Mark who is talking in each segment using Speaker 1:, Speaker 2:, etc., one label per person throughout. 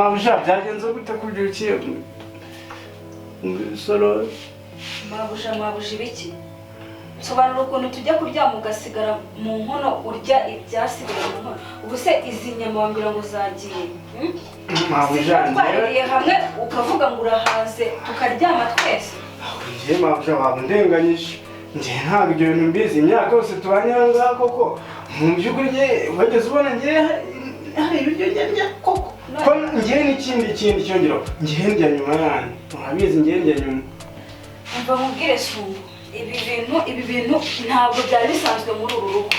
Speaker 1: Mabusha byagenze gute kubyukiye solo
Speaker 2: Mabusha ibiki sobanura ukuntu tujya kuryama ugasigara mu nkono urya ibyasigaye mu nkono ubu se izi nyama wambwira ngo zagiye
Speaker 1: Mabusha
Speaker 2: twariye hamwe ukavuga ngo urahaze tukaryama twese
Speaker 1: ngiye Mabusha wabundenganyije ngiye ntabwo ibyo bintu mbizi imyaka yose tubanye ngaha koko mu by'ukuri ngiye wageze ubona ngiye hari ibiryo njya koko ko ngiye n'ikindi cyongero ngiye njya nyuma yanyu urabizi ngiye njya nyuma
Speaker 2: umva nkubwire Sungu ibi bintu ntabwo byari bisanzwe muri uru rugo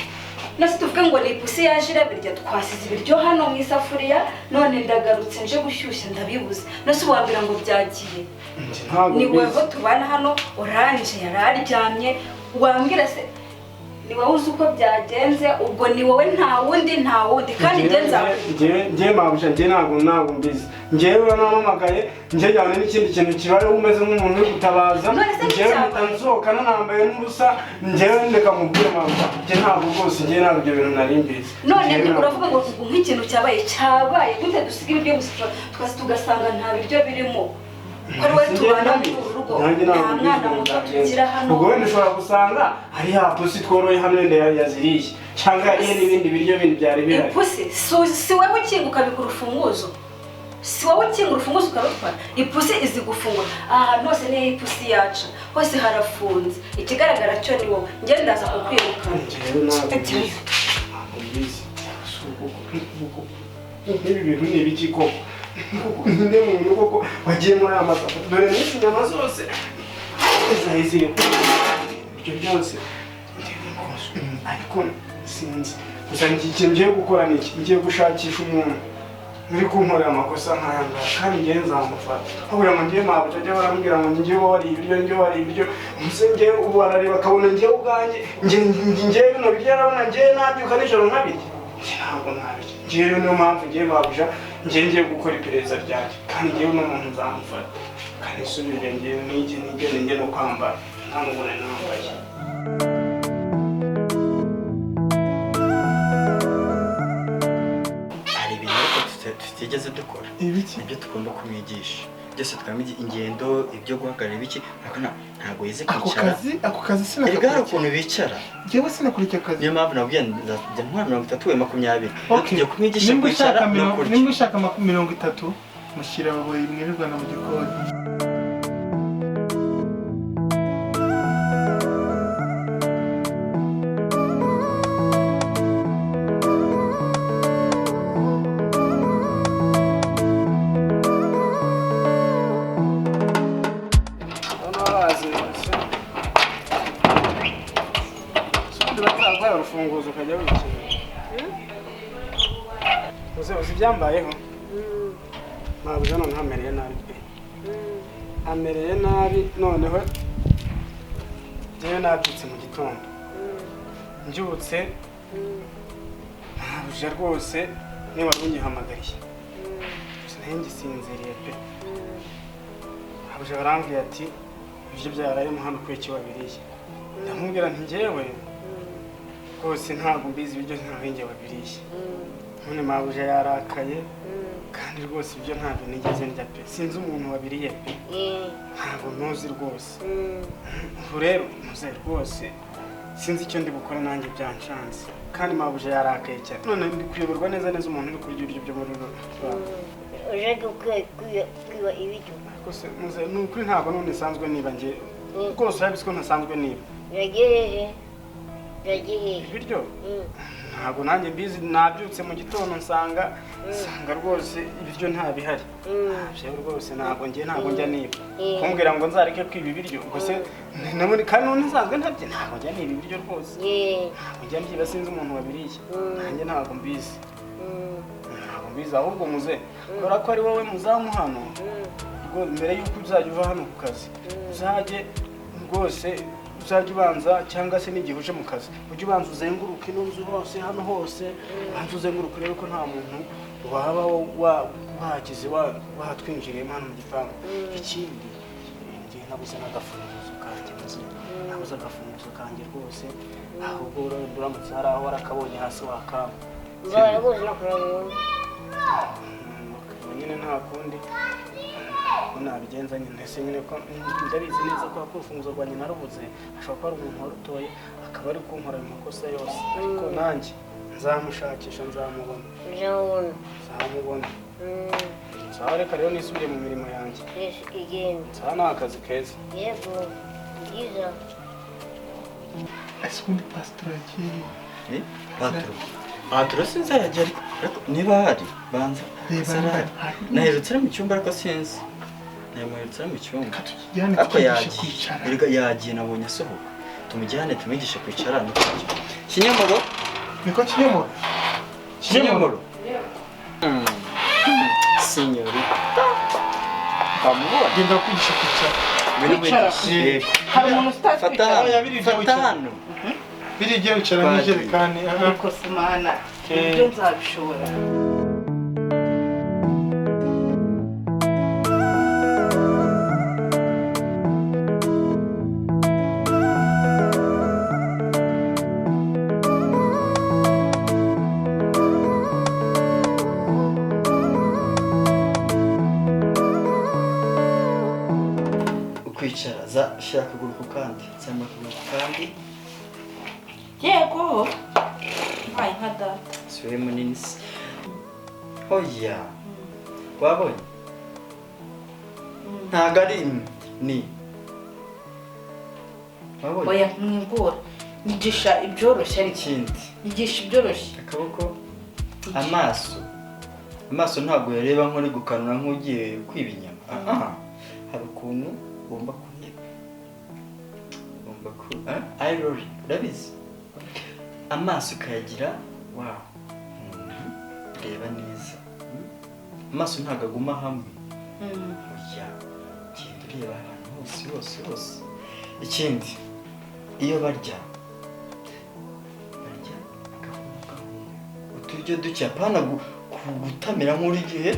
Speaker 2: nase tuvuge ngo ni ipusi yaje irabirya twasize ibiryo hano mu isafuriya none ndagarutse nje gushyushya ndabibuze nase wambwira ngo byagiye ni wewe tubana hano oranje yararyamye wambwira se ni wowe uzi uko byagenze ubwo ni wowe nta wundi kandi
Speaker 1: ngiye Mabusha ngiye ntabwo mbizi ngewe namamagaye ngiye cyane n'ikindi kintu kibaye umeze nk'umuntu uri gutabaza ngewe mutansohoka nambaye n'ubusa ngewe ndeka mubwire Mabusha ngiye ntabwo rwose ngiye ntabwo ibyo bintu nari mbizi
Speaker 2: none uravuga ngo nk'ikintu cyabaye gute dusiga ibiryo musifura twase tugasanga nta biryo birimo ko we tubana mu rugo nta mwana muto tugira hano
Speaker 1: ubwo wenda ushobora gusanga ari ya pusi tworoye hano wenda yaziriye cyangwa iyo n'ibindi biryo bindi byari bihari
Speaker 2: ipusi si wowe ukinga ukabika urufunguzo si wowe ukinga urufunguzo ukarutwara ipusi izi gufungura ahantu hose niyo ipusi yaca hose harafunze ikigaragara cyo ni wowe njye ndaza kukwirukana
Speaker 1: ibi bintu ni ibiki koko nde muntu koko wagiye muri amasafa dore n'isi nyama zose zahizire ibyo byose ariko sinzi gusa ikintu ngiye gukora ni iki ngiye gushakisha umuntu uri kunkorera amakosa nk'aya ngaya kandi ngiye nzamufata ahubwo ngo ngiye Mabusha ajya barambwira ngo ngiye wariye ibiryo umuse ngiye ubu arareba akabona ngiye ubwanjye ngiye bino biryo arabona ngiye nabyuka nijoro nkabirya ntabwo nabirya ngiye niyo mpamvu ngiye Mabusha ngiye gukora iperereza ryanjye kandi ngiye n'umuntu nzamufata kandi isubire ngiye nigeze no kwambara nta n'ubone nambaye
Speaker 3: hari ibintu tutigeze dukora ibyo tugomba kumwigisha byose twamwigisha ingendo ibyo guhagarara ibiki ntabwo yize kwicara
Speaker 4: ako kazi sinakora
Speaker 3: erega hari ukuntu bicara
Speaker 4: njyewe sinakurikira akazi
Speaker 3: niyo mpamvu nabwiye njya ntwara 30 we 20 tugiye kumwigisha kwicara no kurya
Speaker 4: nimba ushaka 30 mushyira buri mwirirwana mu gikoni
Speaker 1: urufunguzo ukajya wikira uzi byambayeho Mabusha none hamereye nabi hamereye nabi noneho njyewe nabyutse mu gitondo mbyutse Mabusha rwose niba runyihamagariye gusa nayo ngisinziriye pe Mabusha barambwiye ati ibyo byarayemo hano kuri iki wabiriye ndamubwira nti njyewe rwose ntabwo mbizi ibiryo ntabenge wabiriye none Mabusha yarakaye kandi rwose ibyo ntabwo nigeze ndya pe sinzi umuntu wabiriye pe ntabwo ntuzi rwose ubu rero muze rwose sinzi icyo ndi bukore nanjye byanshanze kandi Mabusha yarakaye cyane none ndi kuyoborwa neza umuntu uri kurya ibiryo byo muri rugo
Speaker 5: uje kwiba ibiryo
Speaker 1: rwose muze ni ukuri ntabwo none nsanzwe niba njye rwose urabizi ko ntasanzwe niba
Speaker 5: yagiye
Speaker 1: ibiryo ntabwo nanjye mbizi nabyutse mu gitondo nsanga rwose ibiryo nta bihari jewe rwose ntabwo njya niba kumbwira ngo nzareke kwiba ibiryo gusa kandi none nsanzwe ntabyo ntabwo njya niba ibiryo rwose ntabwo njya mbyiba sinzi umuntu wabiriye nanjye ntabwo mbizi ahubwo muze kubera ko ari wowe muzamu hano mbere y'uko uzajya uva hano ku kazi uzajye rwose uzajya ubanza cyangwa se n'igihe uje mu kazi ujye ubanza uzenguruke n'inzu hose hano hose ubanza uzenguruke urebe ko nta muntu waba wagize watwinjiriyemo hano mu gipangu ikindi ngiye nabuze n'agafunguzo kanjye nabuze agafunguzo kanjye rwose ahubwo uramutse hari aho warakabonye hasi wakamba
Speaker 5: rwose no kurabona
Speaker 1: nyine nta kundi ko nabigenza nyine ese nyine ko ndabizi neza ko urufunguzo rwa nyina rubuze ashobora kuba ari umuntu warutoye akaba ari kunkora ayo makosa yose ariko nanjye nzamushakisha nzamubona nzamubona sawa reka rero nisubire mu mirimo yanjye sawa ni akazi keza
Speaker 5: yego byiza
Speaker 4: ese ubundi pasitoro yagiye
Speaker 3: paturo sinzi yajya ariko niba hari banza naherutse ari mu cyumba ariko sinzi naherutse ari mu cyumba ariko yagiye nabonye asohoka tumujyane tumwigishe kwicara no kurya Kinyomoro
Speaker 4: niko Kinyomoro
Speaker 3: Kinyomoro Senyorita Amor
Speaker 4: genda kwigisha kwicara
Speaker 6: hari umuntu utazi
Speaker 3: fatano
Speaker 4: biri giye wicara n'ijerekani
Speaker 6: ariko simana ibyo nzabishobora
Speaker 3: ukwicara za shira akaguru ku kandi cyangwa akaguru ku kandi
Speaker 6: yego ntaye nka data
Speaker 3: siwe munini se hoya wabonye ntago ari ni wabonye
Speaker 6: oya mwingura nigisha ibyoroshye ariko
Speaker 3: ikindi
Speaker 6: nigisha ibyoroshye
Speaker 3: akaboko amaso ntabwo yareba nk'uri gukanura nk'ugiye kwiba inyama hari ukuntu ugomba kureba ugomba ku ayirori urabizi amaso ukayagira wawu reba neza amaso ntabwo aguma hamwe oya genda ureba ahantu hose ikindi iyo barya gahunda uturyo duke apana gutamira nk'uri gihe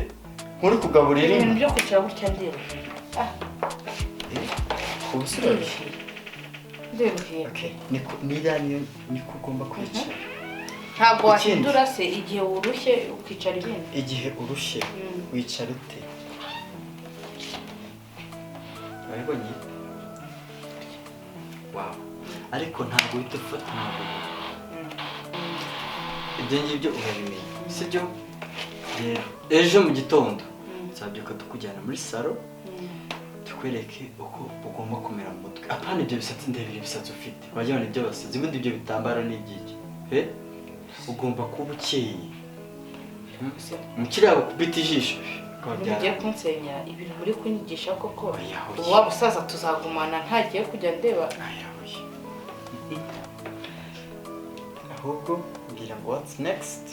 Speaker 3: nk'uri kugaburira
Speaker 6: ibintu byo kwicara gutya ndeba
Speaker 3: ubusirabye
Speaker 6: nderuhiye
Speaker 3: niko ugomba kwicara
Speaker 6: ntabwo wahindura se igihe urushye ukicara ibindi
Speaker 3: igihe urushye wicara ute wabibonye wawe ariko ntabwo uhita ufata amaguru ibyo ngibyo urabimenya sibyo rero ejo mu gitondo nzabyuka tukujyana muri salo tukwereke uko ugomba kumera mu mutwe apana ibyo bisatsi ndebera ibisatsi ufite wajyana ibyo basazi ubundi ibyo bitambaro ni ibyiki ugomba kuba ukeye mukiriya bakubita ijisho
Speaker 6: mugiye kunsenya ibintu muri kunyigisha koko ubu wa musaza tuzagumana ntagiye kujya ndeba
Speaker 3: ahubwo mbwira ngo what's next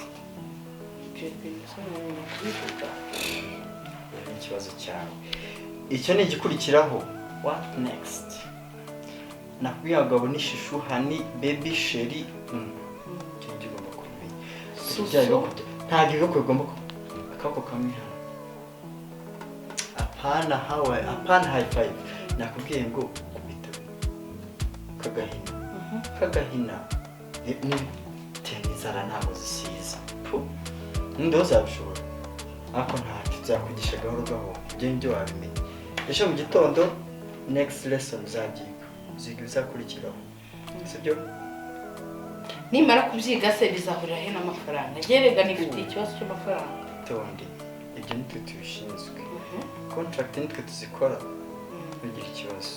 Speaker 6: ibyo bintu sonamenya kubivuga
Speaker 3: ikibazo cyawe icyo ni igikurikiraho what next nakubwiye abagabo n'ishishu hani baby sheri icyo ngicyo ugomba kubimenya ntabwo ibikoko bigomba akaboko kamwe hano apana high five nakubwiye ngo kubita kagahina n'inzara ntabwo zisiza n'undi uzabishobora ariko ntacyo byakwigisha gahoro gahoro ibyo ngibyo wabimenya ejo mu gitondo next lesson uzabyiga uziga ibizakurikiraho sibyo
Speaker 6: nimara kubyiga se bizahurira he n'amafaranga gerega nifitiye ikibazo cy'amafaranga
Speaker 3: tonde ibyo nitwe tubishinzwe contract nitwe tuzikora ntugire ikibazo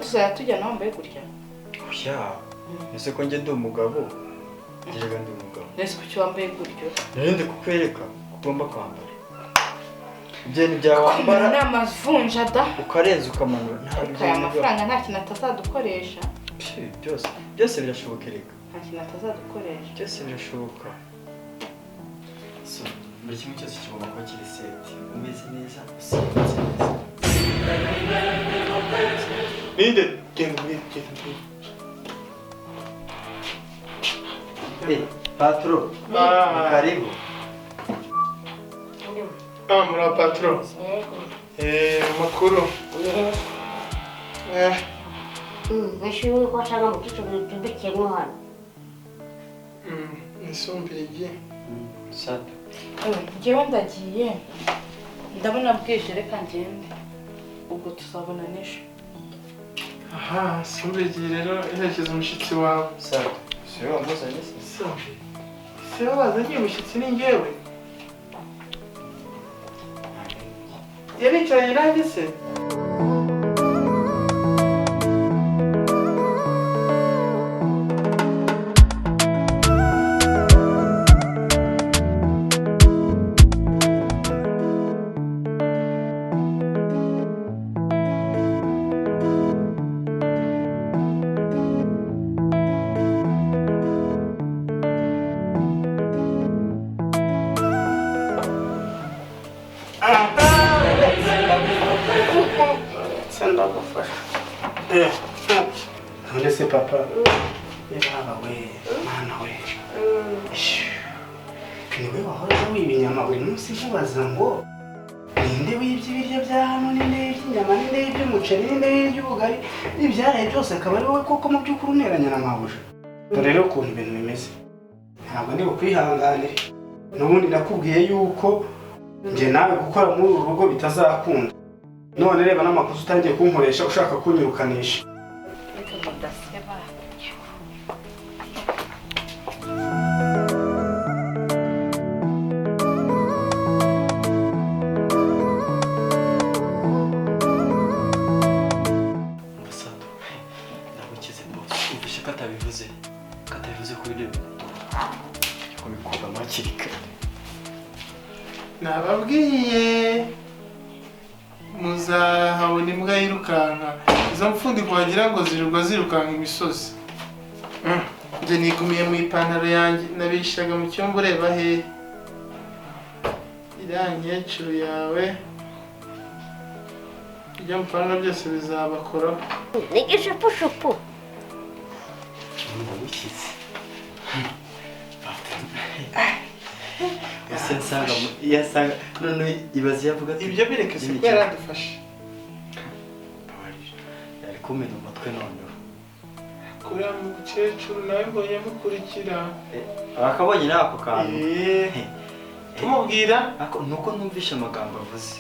Speaker 6: tuzajya tujyana wambaye gutya
Speaker 3: oya ese ko njye ndi umugabo gerega ndi umugabo
Speaker 6: nese kuki wambaye gutyo
Speaker 3: narinde kukwereka ugomba kwambara ibyo ni bya wambara
Speaker 6: n'amavunja da
Speaker 3: ukarenza ukamanura
Speaker 6: ntabwo aya mafaranga nta kintu atazadukoresha
Speaker 3: byose birashoboka reka
Speaker 6: nta kintu atazadukoresha
Speaker 3: byose birashoboka buri kimwe cyose kigomba kuba kiri seti umeze neza usimbutse neza.
Speaker 4: Ninde genda.
Speaker 3: Patro, karibu.
Speaker 4: Muri patro. Makuru.
Speaker 5: Nishimiye ko ashaka mu cyiciro cy'ubikemo hano.
Speaker 4: Nisumbire igihe.
Speaker 3: Sato.
Speaker 6: Njyewe ndagiye ndabona bwije reka ngende ubwo tuzabona n'ejo.
Speaker 4: Aha, sumbire igihe rero iherekeza umushyitsi wawe.
Speaker 3: Sato. Siyo wamuzanye se?
Speaker 4: Se wazanye umushyitsi ni njyewe. Yaricaranye nanjye se?
Speaker 1: None se papa yaba we mwana we niwe wahoraga wiba inyama buri munsi nkubaza ngo ninde wibye ibiryo bya hano, ninde wibye inyama, ninde wibye umuceri, ninde wibye ubugari, ibyaraye byose akaba ari wowe koko mu by'ukuri uneranya na mabuja. Dore rero ukuntu ibintu bimeze ntabwo ndi bukwihanganire, n'ubundi nakubwiye yuko njye nawe gukora muri uru rugo bitazakunda. None reba n'amakosa utangiye kunkoresha ushaka kunyirukanisha.
Speaker 3: Katabivuze kuri ibyo kubikuramo hakiri kare.
Speaker 4: Nababwiye muzahabona imbwa yirukanka, izo mfundiko wagira ngo zirirwa zirukanka imisozi. Njye nigumiye mu ipantaro yanjye nabishaga mu cyumba ureba hehe. Iriya nkecuru yawe ibyo mupanga byose bizabakoraho.
Speaker 5: Ni igishupu.
Speaker 3: Ndamukize. Yasanga none ibaze yavuga ati
Speaker 4: Ibyo bireke se ko yaradufashe.
Speaker 3: Yari kumena umutwe noneho.
Speaker 4: Kuriya mukecuru nawe mbonye mukurikira.
Speaker 3: Akabonye nako kantu.
Speaker 4: Tumubwira
Speaker 3: nuko numvishe amagambo avuze.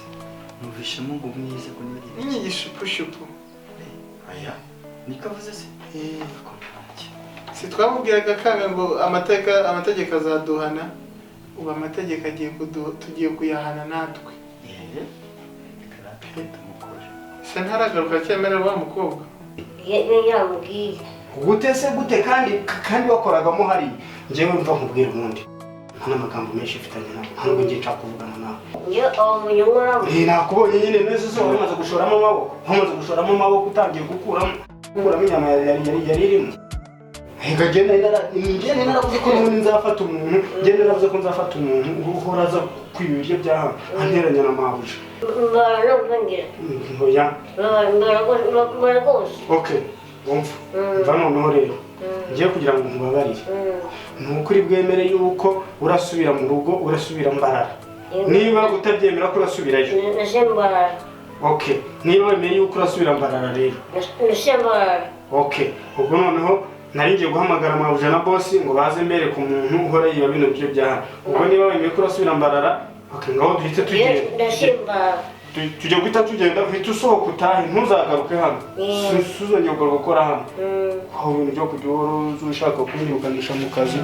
Speaker 3: Numvishemo ngo mwize ko niri.
Speaker 4: N'igishupu.
Speaker 3: Aya niko avuze se?
Speaker 4: Si twamubwiraga kanga ngo amategeko azaduhana, ubu amategeko tugiye kuyahana natwe. Se ntaragaruka cyemerera wa mukobwa.
Speaker 5: Yamubwiye.
Speaker 1: Gute se gute kandi wakoragamo hari njyewe mva nkubwira ubundi. Nta magambo menshi mfitanye nawe, ntabwo ngiye nshaka kuvugana nawe.
Speaker 5: Munyungura.
Speaker 1: Nakubonye nyine neza se wamaze gushoramo amaboko, utangiye gukuramo inyama yari irimo. Ngagenda naravuze ko n'ubundi nzafata umuntu, nzafata umuntu uhora aza kwiba ibiryo bya hano anteranya na mabuja. Okay, umva noneho rero ngiye kugira ngo nkubabarire. Ni ukuri bwemere yuko urasubira mu rugo, urasubira mbarara. Niba utabyemera ko urasubirayo. Okay, niba wemeye yuko urasubira mbarara rero. Okay, ubwo noneho nari ngiye guhamagara mabuja na boss ngo baze mbere ku muntu uhora yiba bino byo byaha. Ubwo niba wemeye ko urasubira mbarara, okay ngaho duhite tujye guhita tugenda uhita usohoka utahe ntuzagaruke hano. Suzongeye gukora hano. Aho ibintu byo kujya uhora ushaka kunyirukanisha mu kazi.